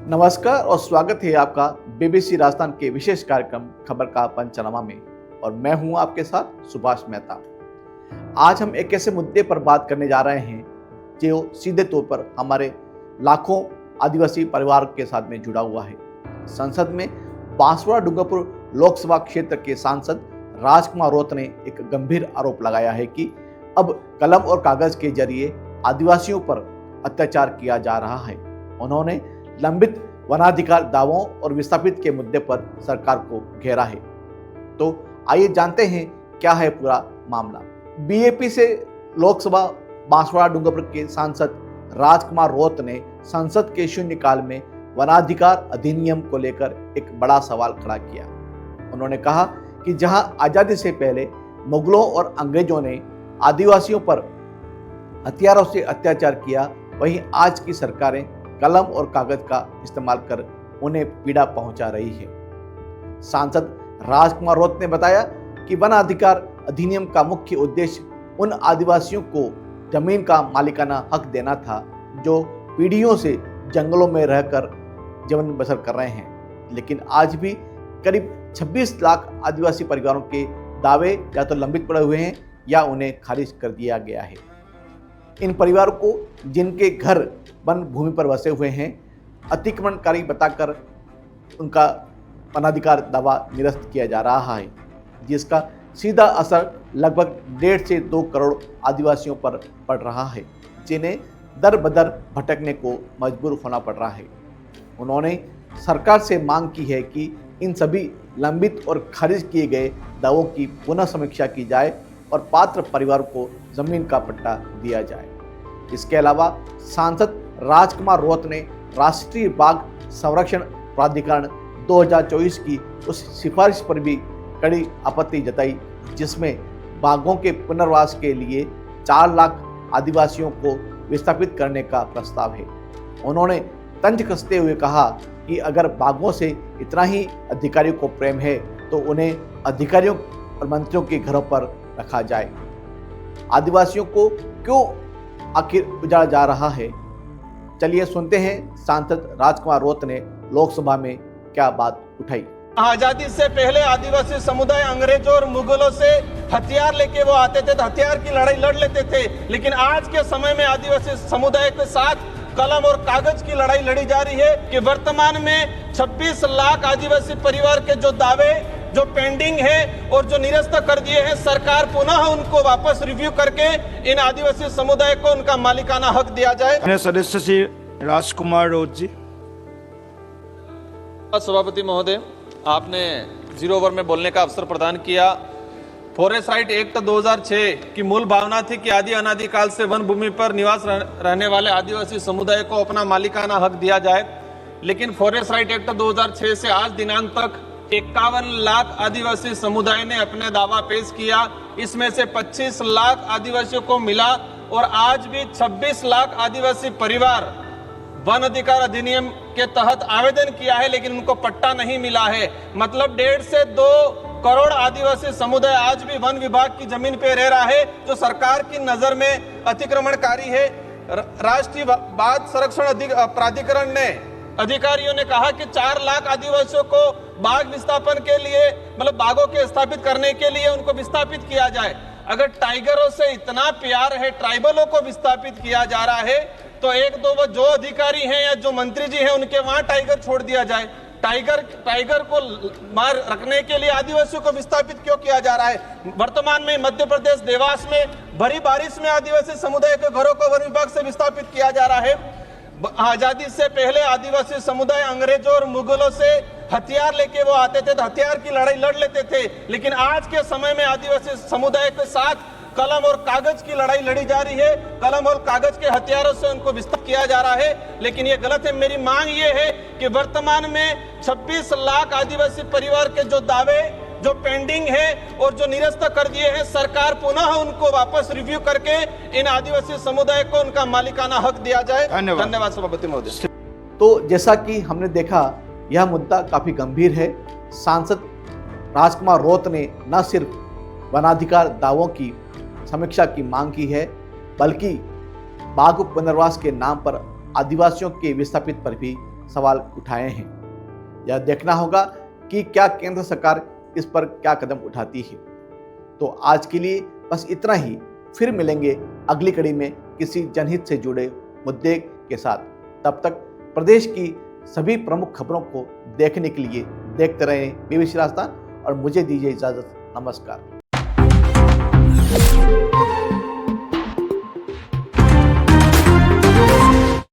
नमस्कार और स्वागत है आपका बीबीसी राजस्थान के विशेष कार्यक्रम खबर का पंचनामा में। और मैं हूं आपके साथ सुभाष मेहता। आज हम एक ऐसे मुद्दे पर बात करने जा रहे हैं जो सीधे तौर पर हमारे लाखों आदिवासी परिवार के साथ में जुड़ा हुआ है। संसद में बांसवाड़ा डूंगरपुर लोकसभा क्षेत्र के सांसद राजकुमार रोत ने एक गंभीर आरोप लगाया है कि अब कलम और कागज के जरिए आदिवासियों पर अत्याचार किया जा रहा है। उन्होंने लंबित वनाधिकार दावों और विस्थापित के मुद्दे पर सरकार को घेरा है। तो आइए जानते हैं क्या है पूरा मामला। बीएपी से लोकसभा बांसवाड़ा डूंगरपुर के सांसद राजकुमार रोत ने संसद के शून्यकाल में वनाधिकार अधिनियम को लेकर एक बड़ा सवाल खड़ा किया। उन्होंने कहा कि जहां आजादी से पहले मुगलों और अंग्रेजों ने आदिवासियों पर हथियारों से अत्याचार किया, वहीं आज की सरकारें कलम और कागज का इस्तेमाल कर उन्हें पीड़ा पहुंचा रही है। सांसद राजकुमार रोत ने बताया कि वन अधिकार अधिनियम का मुख्य उद्देश्य उन आदिवासियों को जमीन का मालिकाना हक देना था जो पीढ़ियों से जंगलों में रहकर जीवन बसर कर रहे हैं। लेकिन आज भी करीब 26 लाख आदिवासी परिवारों के दावे या तो लंबित पड़े हुए हैं या उन्हें खारिज कर दिया गया है। इन परिवारों को जिनके घर वन भूमि पर बसे हुए हैं अतिक्रमणकारी बताकर उनका वनाधिकार दावा निरस्त किया जा रहा है, जिसका सीधा असर लगभग 1.5 से 2 करोड़ आदिवासियों पर पड़ रहा है, जिन्हें दर बदर भटकने को मजबूर होना पड़ रहा है। उन्होंने सरकार से मांग की है कि इन सभी लंबित और खारिज किए गए दावों की पुनः समीक्षा की जाए और पात्र परिवार को जमीन का पट्टा दिया जाए। इसके अलावा सांसद राजकुमार रोत ने राष्ट्रीय बाघ संरक्षण प्राधिकरण 2024 की उस सिफारिश पर भी कड़ी आपत्ति जताई जिसमें बाघों के पुनर्वास के लिए 4 लाख आदिवासियों को विस्थापित करने का प्रस्ताव है। उन्होंने तंज कसते हुए कहा कि अगर बाघों से इतना ही अधिकारियों को प्रेम है तो उन्हें अधिकारियों और मंत्रियों के घरों पर रखा जाए। आदिवासियों को क्यों आखिर उजाड़ा जा रहा है, चलिए सुनते हैं सांसद राजकुमार रोत ने लोकसभा में क्या बात उठाई। आजादी से पहले आदिवासी समुदाय अंग्रेजों और मुगलों से हथियार लेके वो आते थे तो हथियार की लड़ाई लड़ लेते थे, लेकिन आज के समय में आदिवासी समुदाय के साथ कलम और कागज की लड़ाई लड़ी जा रही है कि वर्तमान में 26 लाख आदिवासी परिवार के जो दावे जो पेंडिंग है और जो निरस्त कर दिए हैं, सरकार पुनः उनको वापस रिव्यू करके इन आदिवासी समुदाय को उनका मालिकाना हक दिया जाए। सदस्य श्री राजकुमार रोत जी। सभापति महोदय, आपने 0 ओवर में बोलने का अवसर प्रदान किया। फॉरेस्ट राइट एक्ट 2006 की मूल भावना थी कि आदि अनादिकाल से वन भूमि पर निवास रहने वाले आदिवासी समुदाय को अपना मालिकाना हक दिया जाए, लेकिन फॉरेस्ट राइट एक्ट 2006 से आज दिनांक तक 51 लाख आदिवासी समुदाय ने अपने दावा पेश किया। इसमें से 25 लाख आदिवासियों को मिला और आज भी 26 लाख आदिवासी परिवार वन अधिकार अधिनियम के तहत आवेदन किया है, लेकिन उनको पट्टा नहीं मिला है। मतलब 1.5 से 2 करोड़ आदिवासी समुदाय आज भी वन विभाग की जमीन पे रह रहा है, जो सरकार की नजर में अतिक्रमणकारी है। राष्ट्रीय बाघ संरक्षण प्राधिकरण ने अधिकारियों ने कहा कि 4 लाख आदिवासियों को बाघ विस्थापन के लिए मतलब बाघों के स्थापित करने के लिए उनको विस्थापित किया जाए। अगर टाइगरों से इतना प्यार है, ट्राइबलों को विस्थापित किया जा रहा है, तो 1-2 वो जो अधिकारी हैं या जो मंत्री जी हैं उनके वहां टाइगर छोड़ दिया जाए। टाइगर को मार रखने के लिए आदिवासियों को विस्थापित क्यों किया जा रहा है? वर्तमान में मध्य प्रदेश देवास में भरी बारिश में आदिवासी समुदाय के घरों को वन विभाग से विस्थापित किया जा रहा है। आजादी से पहले आदिवासी समुदाय अंग्रेजों और मुगलों से हथियार लेके वो आते थे तो हथियार की लड़ाई लड़ लेते थे, लेकिन आज के समय में आदिवासी समुदाय के साथ कलम और कागज की लड़ाई लड़ी जा रही है। कलम और कागज के हथियारों से उनको विस्थापित किया जा रहा है, लेकिन ये गलत है। मेरी मांग ये है कि वर्तमान में 26 लाख आदिवासी परिवार के जो दावे जो पेंडिंग है और जो निरस्त कर दिए हैं, सरकार पुनः उनको वापस रिव्यू करके इन आदिवासी समुदाय को उनका मालिकाना हक दिया जाए। धन्यवाद सभापति महोदय। तो जैसा कि हमने देखा, यह मुद्दा काफी गंभीर है। सांसद राजकुमार रोत ने न सिर्फ वनाधिकार दावों की समीक्षा की मांग की है, बल्कि बाघ पुनर्वास के नाम पर आदिवासियों के विस्थापित पर भी सवाल उठाए हैं। यह देखना होगा कि क्या केंद्र सरकार इस पर क्या कदम उठाती है। तो आज के लिए बस इतना ही। फिर मिलेंगे अगली कड़ी में किसी जनहित से जुड़े मुद्दे के साथ। तब तक प्रदेश की सभी प्रमुख खबरों को देखने के लिए देखते रहें BBC राजस्थान और मुझे दीजिए इजाजत। नमस्कार।